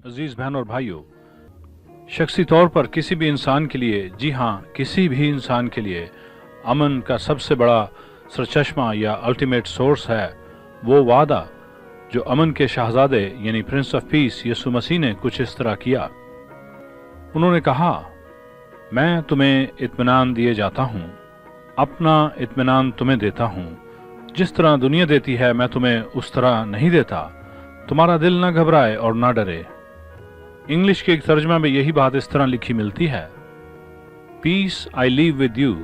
अजीज बहन और भाइयों, शख्सी तौर पर किसी भी इंसान के लिए, जी हाँ, किसी भी इंसान के लिए अमन का सबसे बड़ा सरचश्मा या अल्टीमेट सोर्स है वो वादा जो अमन के शहजादे यानी प्रिंस ऑफ पीस यीशु मसीह ने कुछ इस तरह किया। उन्होंने कहा, मैं तुम्हें इत्मीनान दिए जाता हूँ, अपना इत्मीनान तुम्हें देता हूँ, जिस तरह दुनिया देती है मैं तुम्हें उस तरह नहीं देता, तुम्हारा दिल न घबराए और न डरे। इंग्लिश के एक तर्जमा में यही बात इस तरह लिखी मिलती है, peace I leave with you,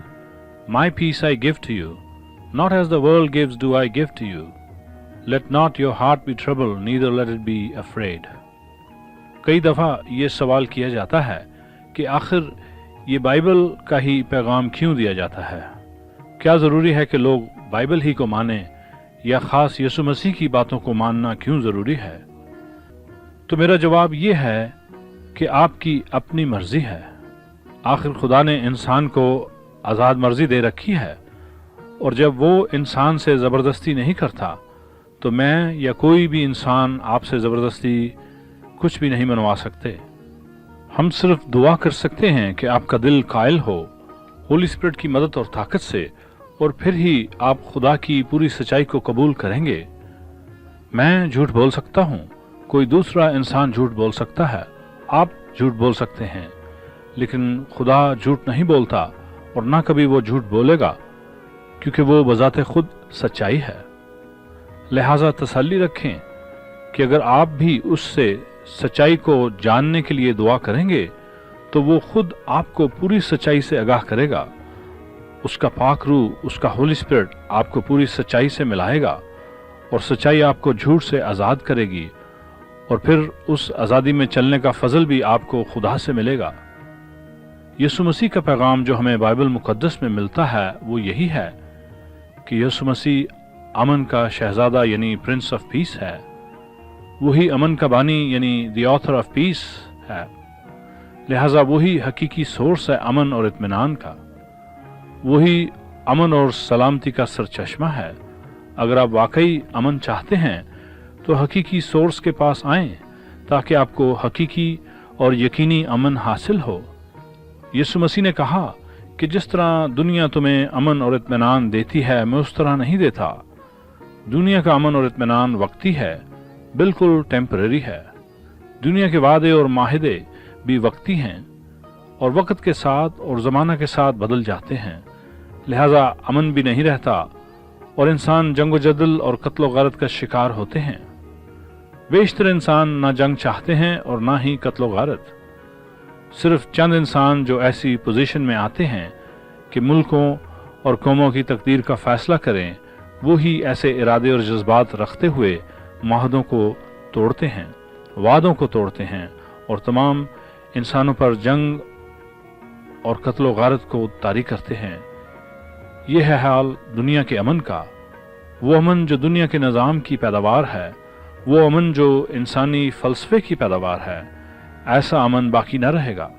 my peace I give to you, not as the world gives do I give to you, let not your heart be trouble neither let it be afraid. कई दफ़ा ये सवाल किया जाता है कि आखिर ये बाइबल का ही पैगाम क्यों दिया जाता है? क्या ज़रूरी है कि लोग बाइबल ही को मानें या ख़ास यीशु मसीह की बातों को मानना क्यों ज़रूरी है? तो मेरा जवाब ये है कि आपकी अपनी मर्जी है। आखिर खुदा ने इंसान को आज़ाद मर्जी दे रखी है, और जब वो इंसान से ज़बरदस्ती नहीं करता तो मैं या कोई भी इंसान आपसे ज़बरदस्ती कुछ भी नहीं मनवा सकते। हम सिर्फ दुआ कर सकते हैं कि आपका दिल कायल हो होली स्पिरिट की मदद और ताकत से, और फिर ही आप खुदा की पूरी सच्चाई को कबूल करेंगे। मैं झूठ बोल सकता हूँ, कोई दूसरा इंसान झूठ बोल सकता है, आप झूठ बोल सकते हैं, लेकिन खुदा झूठ नहीं बोलता और ना कभी वो झूठ बोलेगा, क्योंकि वो बजाते खुद सच्चाई है। लिहाजा तसल्ली रखें कि अगर आप भी उससे सच्चाई को जानने के लिए दुआ करेंगे तो वो खुद आपको पूरी सच्चाई से आगाह करेगा। उसका पाक रूह, उसका होली स्पिरिट आपको पूरी सच्चाई से मिलाएगा और सच्चाई आपको झूठ से आज़ाद करेगी, और फिर उस आज़ादी में चलने का फजल भी आपको खुदा से मिलेगा। यीशु मसीह का पैगाम जो हमें बाइबल मुकद्दस में मिलता है वो यही है कि यीशु मसीह अमन का शहजादा यानी प्रिंस ऑफ पीस है, वही अमन का बानी यानी द ऑथर ऑफ पीस है। लिहाजा वही हकीकी सोर्स है अमन और इत्मीनान का, वही अमन और सलामती का सरचश्मा है। अगर आप वाकई अमन चाहते हैं तो हकीकी सोर्स के पास आएं ताकि आपको हकीकी और यकीनी अमन हासिल हो। यीशु मसीह ने कहा कि जिस तरह दुनिया तुम्हें अमन और इत्मीनान देती है मैं उस तरह नहीं देता। दुनिया का अमन और इत्मीनान वक्ती है, बिल्कुल टेम्परेरी है। दुनिया के वादे और माहिदे भी वक्ती हैं और वक्त के साथ और ज़माना के साथ बदल जाते हैं। लिहाजा अमन भी नहीं रहता और इंसान जंग जदल और कत्ल गारत का शिकार होते हैं। बेशतर इंसान ना जंग चाहते हैं और ना ही कत्ल गारत। सिर्फ चंद इंसान जो ऐसी पोजीशन में आते हैं कि मुल्कों और कौमों की तकदीर का फैसला करें, वो ही ऐसे इरादे और जज्बात रखते हुए माहदों को तोड़ते हैं, वादों को तोड़ते हैं और तमाम इंसानों पर जंग और कत्ल गारत को तारी करते हैं। यह है हाल दुनिया के अमन का। वो अमन जो दुनिया के निज़ाम की पैदावार है, वो अमन जो इंसानी फ़लसफ़े की पैदावार है, ऐसा अमन बाकी न रहेगा।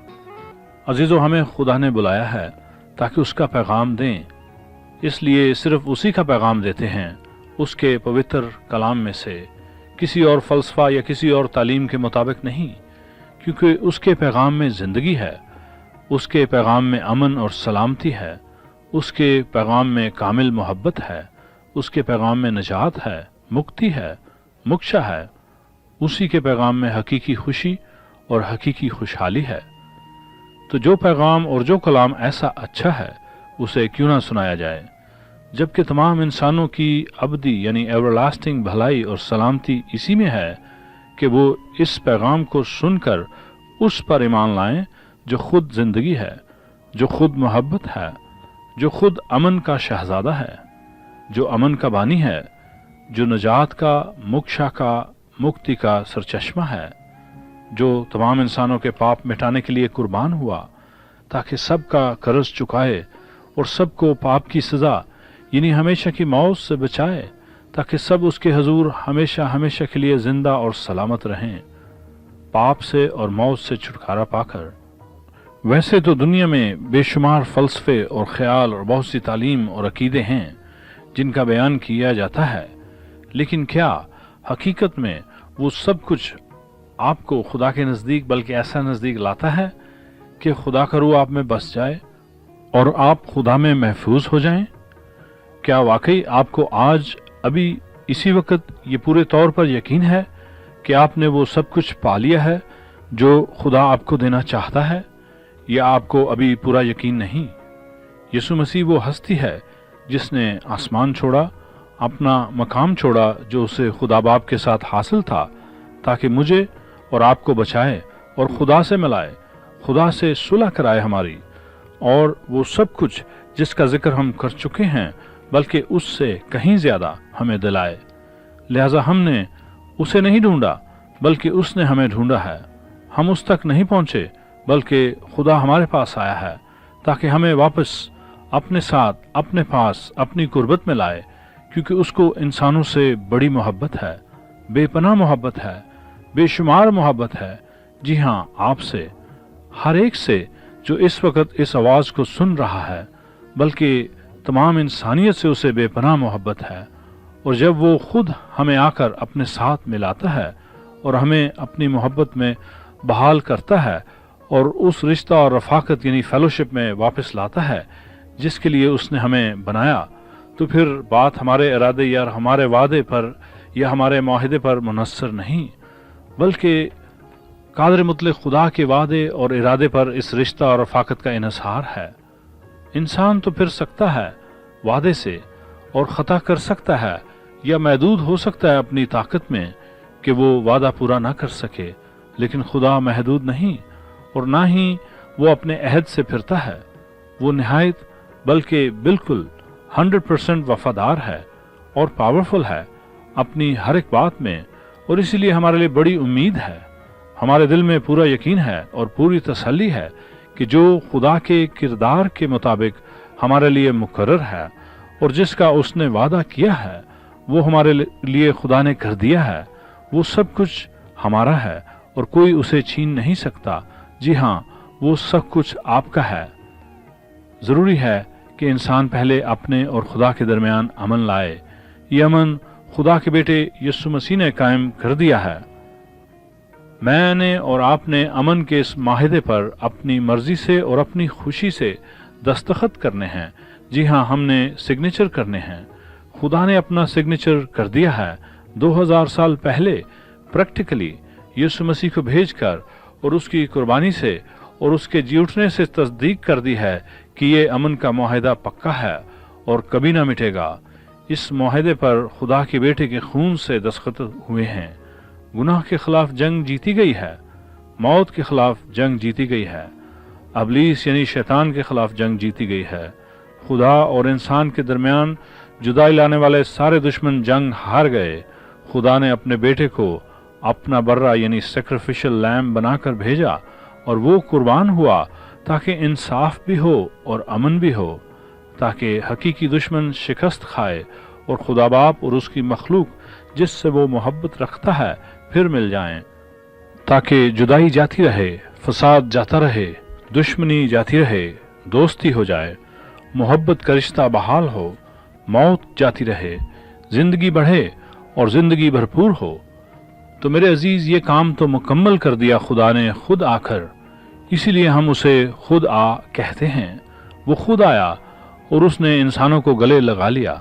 अजीज़ों, हमें खुदा ने बुलाया है ताकि उसका पैगाम दें, इसलिए सिर्फ उसी का पैगाम देते हैं, उसके पवित्र कलाम में से, किसी और फ़लसफ़ा या किसी और तालीम के मुताबिक नहीं, क्योंकि उसके पैगाम में ज़िंदगी है, उसके पैगाम में अमन और सलामती है, उसके पैगाम में कामिल मोहब्बत है, उसके पैगाम में निजात है, मुक्ति है, मोक्षा है, उसी के पैगाम में हकीकी खुशी और हकीकी खुशहाली है। तो जो पैगाम और जो कलाम ऐसा अच्छा है उसे क्यों ना सुनाया जाए, जबकि तमाम इंसानों की अबदी यानी एवरलास्टिंग भलाई और सलामती इसी में है कि वो इस पैगाम को सुनकर उस पर ईमान लाएं जो खुद जिंदगी है, जो खुद मोहब्बत है, जो खुद अमन का शहजादा है, जो अमन का बानी है, जो नजात का, मोक्षा का, मुक्ति का सरचश्मा है, जो तमाम इंसानों के पाप मिटाने के लिए कुर्बान हुआ ताकि सबका कर्ज चुकाए और सबको पाप की सज़ा यानी हमेशा की मौत से बचाए, ताकि सब उसके हजूर हमेशा हमेशा के लिए जिंदा और सलामत रहें, पाप से और मौत से छुटकारा पाकर। वैसे तो दुनिया में बेशुमार फ़लसफ़े और ख्याल और बहुत सी तालीम और अकीदे हैं जिनका बयान किया जाता है, लेकिन क्या हकीकत में वो सब कुछ आपको खुदा के नज़दीक बल्कि ऐसा नज़दीक लाता है कि खुदा का रूह आप में बस जाए और आप खुदा में महफूज हो जाएं? क्या वाकई आपको आज अभी इसी वक्त ये पूरे तौर पर यकीन है कि आपने वो सब कुछ पा लिया है जो खुदा आपको देना चाहता है, या आपको अभी पूरा यकीन नहीं? यीशु मसीह वो हस्ती है जिसने आसमान छोड़ा, अपना मकाम छोड़ा जो उसे खुदा बाप के साथ हासिल था, ताकि मुझे और आपको बचाए और खुदा से मिलाए, खुदा से सुलह कराए हमारी, और वो सब कुछ जिसका जिक्र हम कर चुके हैं बल्कि उससे कहीं ज्यादा हमें दिलाए। लिहाजा हमने उसे नहीं ढूंढा बल्कि उसने हमें ढूंढा है। हम उस तक नहीं पहुंचे बल्कि खुदा हमारे पास आया है ताकि हमें वापस अपने साथ, अपने पास, अपनी कुर्बत में लाए, क्योंकि उसको इंसानों से बड़ी मोहब्बत है, बेपनाह मोहब्बत है, बेशुमार मोहब्बत है। जी हाँ, आपसे, हर एक से जो इस वक्त इस आवाज को सुन रहा है, बल्कि तमाम इंसानियत से उसे बेपनाह मोहब्बत है। और जब वो खुद हमें आकर अपने साथ मिलाता है और हमें अपनी मोहब्बत में बहाल करता है और उस रिश्ता और रफाकत यानी फेलोशिप में वापस लाता है जिसके लिए उसने हमें बनाया, तो फिर बात हमारे इरादे या हमारे वादे पर या हमारे मुआहदे पर मुनस्सर नहीं, बल्कि कादिर मुतलक खुदा के वादे और इरादे पर इस रिश्ता और रफाकत का इन्हिसार है। इंसान तो फिर सकता है वादे से और खता कर सकता है या महदूद हो सकता है अपनी ताकत में कि वो वादा पूरा ना कर सके, लेकिन खुदा महदूद नहीं और ना ही वो अपने अहद से फिरता है। वो निहायत बल्कि बिल्कुल 100% वफादार है और पावरफुल है अपनी हर एक बात में, और इसीलिए हमारे लिए बड़ी उम्मीद है, हमारे दिल में पूरा यकीन है और पूरी तसल्ली है कि जो खुदा के किरदार के मुताबिक हमारे लिए मुकर्रर है और जिसका उसने वादा किया है वो हमारे लिए खुदा ने कर दिया है, वो सब कुछ हमारा है और कोई उसे छीन नहीं सकता। जी हाँ, वो सब कुछ आपका है। जरूरी है कि इंसान पहले अपने और खुदा के दरमियान अमन लाए। ये अमन खुदा के बेटे यीशु मसीह ने कायम कर दिया है। मैंने और आपने अमन के इस माहिदे पर अपनी मर्जी से और अपनी खुशी से दस्तखत करने हैं। जी हाँ, हमने सिग्नेचर करने हैं। खुदा ने अपना सिग्नेचर कर दिया है 2000 साल पहले प्रैक्टिकली यीशु मसीह को भेजकर, और उसकी कुर्बानी से और उसके जी उठने से तस्दीक कर दी है कि ये अमन का मुआहिदा पक्का है और कभी ना मिटेगा। इस मुआहिदे पर खुदा के बेटे के खून से दस्तखत हुए हैं। गुनाह के खिलाफ जंग जीती गई है, मौत के खिलाफ जंग जीती गई है, अबलीस यानी शैतान के खिलाफ जंग जीती गई है। खुदा और इंसान के दरमियान जुदाई लाने वाले सारे दुश्मन जंग हार गए। खुदा ने अपने बेटे को अपना बर्रा यानी सैक्रिफिशियल लैम्ब बनाकर भेजा और वो कुर्बान हुआ ताकि इंसाफ भी हो और अमन भी हो, ताकि हकीकी दुश्मन शिकस्त खाए और खुदा बाप और उसकी मखलूक जिससे वो मोहब्बत रखता है फिर मिल जाएं, ताकि जुदाई जाती रहे, फसाद जाता रहे, दुश्मनी जाती रहे, दोस्ती हो जाए, मोहब्बत का रिश्ता बहाल हो, मौत जाती रहे, जिंदगी बढ़े और जिंदगी भरपूर हो। तो मेरे अजीज, ये काम तो मुकम्मल कर दिया खुदा ने खुद आकर, इसीलिए हम उसे खुद आ कहते हैं। वो खुद आया और उसने इंसानों को गले लगा लिया।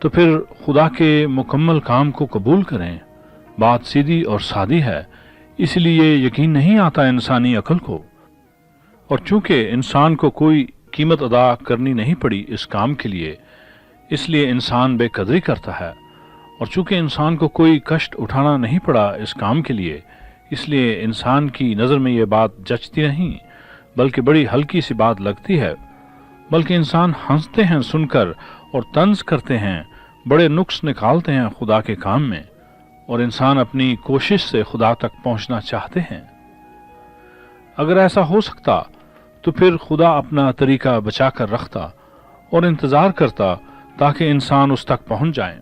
तो फिर खुदा के मुकम्मल काम को कबूल करें। बात सीधी और सादी है, इसलिए यकीन नहीं आता इंसानी अकल को, और चूंकि इंसान को कोई कीमत अदा करनी नहीं पड़ी इस काम के लिए, इसलिए इंसान बेकदरी करता है। और चूंकि इंसान को कोई कष्ट उठाना नहीं पड़ा इस काम के लिए, इसलिए इंसान की नज़र में ये बात जचती नहीं, बल्कि बड़ी हल्की सी बात लगती है। बल्कि इंसान हंसते हैं सुनकर और तंज करते हैं, बड़े नुक्स निकालते हैं खुदा के काम में, और इंसान अपनी कोशिश से खुदा तक पहुंचना चाहते हैं। अगर ऐसा हो सकता तो फिर खुदा अपना तरीका बचा कर रखता और इंतजार करता ताकि इंसान उस तक पहुंच जाए।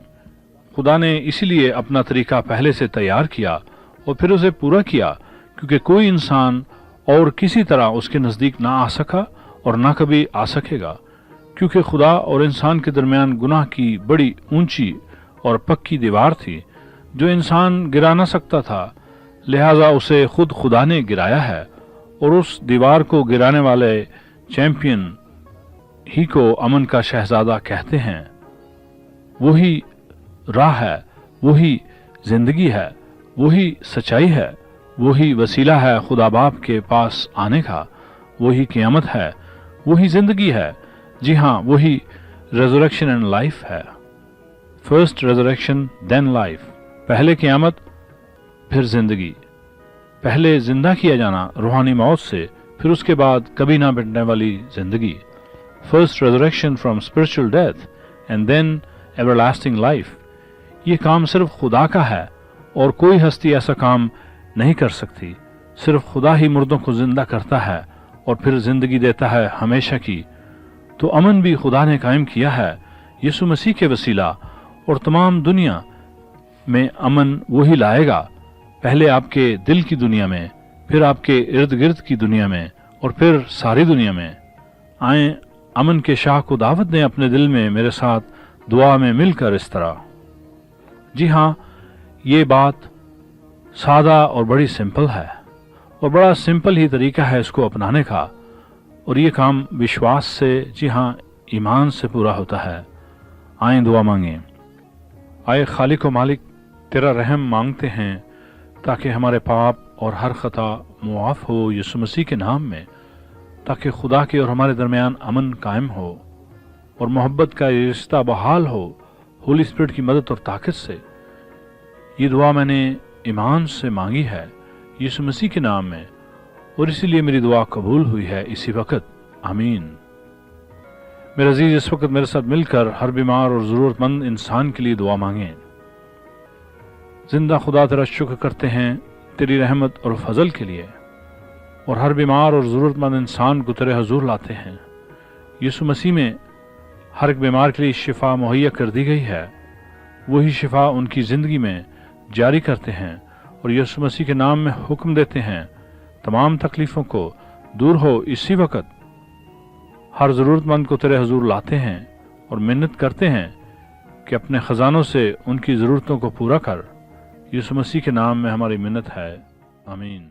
खुदा ने इसीलिए अपना तरीका पहले से तैयार किया और फिर उसे पूरा किया, क्योंकि कोई इंसान और किसी तरह उसके नजदीक ना आ सका और ना कभी आ सकेगा, क्योंकि खुदा और इंसान के दरमियान गुनाह की बड़ी ऊंची और पक्की दीवार थी जो इंसान गिरा ना सकता था, लिहाजा उसे खुद खुदा ने गिराया है और उस दीवार को गिराने वाले चैंपियन ही को अमन का शहजादा कहते हैं। वही राह है, वही जिंदगी है, वही सच्चाई है, वही वसीला है खुदा बाप के पास आने का, वही क़यामत है, वही जिंदगी है। जी हाँ, वही रेजरेक्शन एंड लाइफ है। फर्स्ट रेजरेक्शन देन लाइफ, पहले क़यामत फिर जिंदगी। पहले जिंदा किया जाना रूहानी मौत से, फिर उसके बाद कभी ना मिटने वाली जिंदगी। First resurrection from spiritual death and then everlasting life. ये काम सिर्फ खुदा का है और कोई हस्ती ऐसा काम नहीं कर सकती। सिर्फ खुदा ही मुर्दों को जिंदा करता है और फिर जिंदगी देता है हमेशा की। तो अमन भी खुदा ने कायम किया है यीशु मसीह के वसीला, और तमाम दुनिया में अमन वही लाएगा। पहले आपके दिल की दुनिया में, फिर आपके इर्द गिर्द की दुनिया में, और फिर सारी दुनिया में। आए अमन के शाह को दावत दें अपने दिल में मेरे साथ दुआ में मिलकर इस तरह। जी हाँ, ये बात सादा और बड़ी सिंपल है, और बड़ा सिंपल ही तरीका है इसको अपनाने का, और ये काम विश्वास से, जी हाँ ईमान से पूरा होता है। आए दुआ मांगें। आए खालिक व मालिक, तेरा रहम मांगते हैं ताकि हमारे पाप और हर खता मुआफ हो यीशु मसीह के नाम में, ताकि खुदा के और हमारे दरमियान अमन कायम हो और मोहब्बत का ये रिश्ता बहाल हो होली स्पिरिट की मदद और ताकत से। ये दुआ मैंने ईमान से मांगी है यीशु मसीह के नाम में, और इसीलिए मेरी दुआ कबूल हुई है इसी वक्त। आमीन। मेरे अजीज, इस वक्त मेरे साथ मिलकर हर बीमार और ज़रूरतमंद इंसान के लिए दुआ मांगें। जिंदा खुदा तेरा शुक्र करते हैं तेरी रहमत और फजल के लिए, और हर बीमार और ज़रूरतमंद इंसान को तेरे हजूर लाते हैं। यीशु मसीह में हर एक बीमार के लिए शिफा मुहैया कर दी गई है। वही शिफा उनकी ज़िंदगी में जारी करते हैं, और यीशु मसीह के नाम में हुक्म देते हैं तमाम तकलीफ़ों को दूर हो इसी वक्त। हर ज़रूरतमंद को तेरे हजूर लाते हैं और मिन्नत करते हैं कि अपने ख़जानों से उनकी ज़रूरतों को पूरा कर। यीशु मसीह के नाम में हमारी मिन्नत है। आमीन।